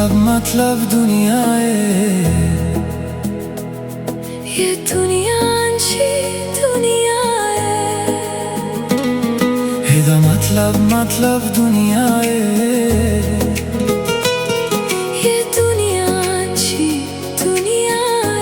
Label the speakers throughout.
Speaker 1: मतलब दुनिया है,
Speaker 2: ये दुनिया अच्छी दुनिया है।
Speaker 1: हेदा मतलब दुनिया है,
Speaker 2: ये दुनिया अच्छी दुनिया है।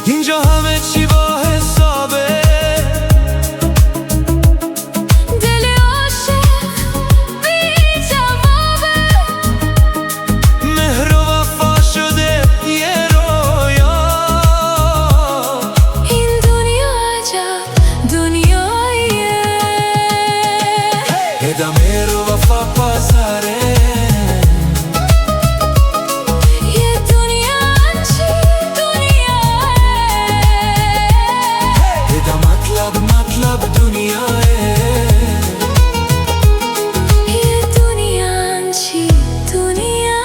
Speaker 1: اینجا همه چی با حسابه،
Speaker 2: دل عاشق بی جوابه،
Speaker 1: مهر و وفا شده یه رویا.
Speaker 2: این دنیا عجب دنیاییه.
Speaker 1: هدا مهر و وفا بازاره،
Speaker 2: ये दुनिया अच्छी दुनिया है।
Speaker 1: हेदा मतलब दुनिया है,
Speaker 2: ये दुनिया अच्छी दुनिया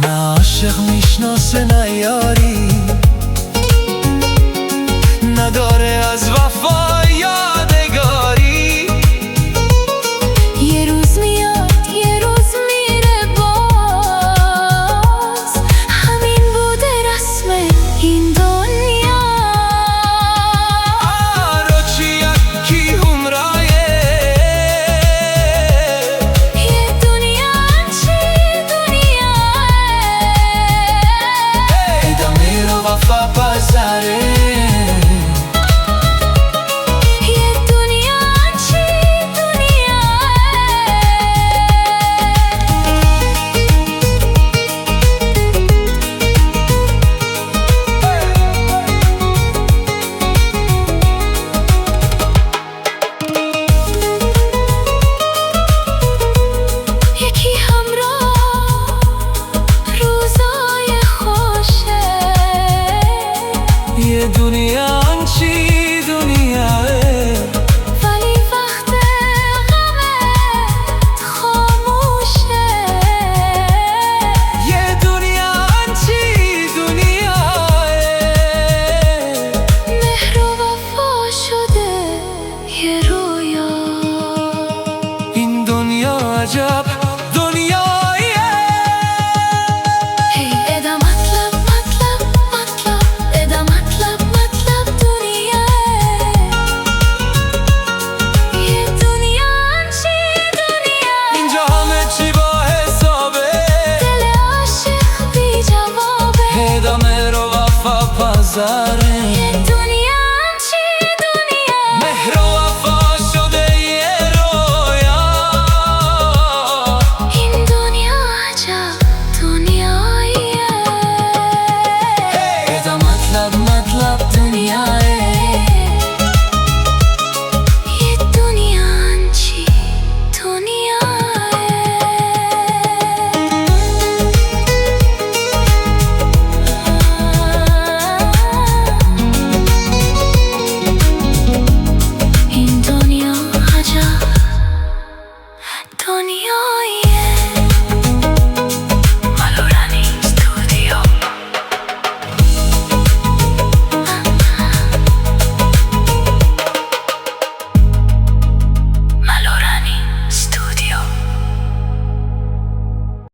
Speaker 2: عاشق میشناسه نه یاری،
Speaker 1: نداره از وفا یادگاری.
Speaker 2: یه روز میاد یه روز میره، باز همین بوده رسم این دنیا.
Speaker 1: آروچی یکی همراهه،
Speaker 2: یه دنیا چی دنیا
Speaker 1: هدا مهر و وفا بازاره،
Speaker 2: ये दुनिया अच्छी दुनिया है। یکی همراه روزای خوشه،
Speaker 1: یه دنیا چی دنیاه،
Speaker 2: ولی وقت غمت خاموشه.
Speaker 1: یه دنیا چی دنیاه،
Speaker 2: مهر و وفا شده یه رویا.
Speaker 1: این دنیا عجب دنیاییه.
Speaker 2: هی ادا मतलब ادا मतलब دنیا یه دنیا چی دنیا.
Speaker 1: اینجا همه چی با حسابه،
Speaker 2: دل عاشق بی جوابه،
Speaker 1: هدا مهر و وفا بازاره.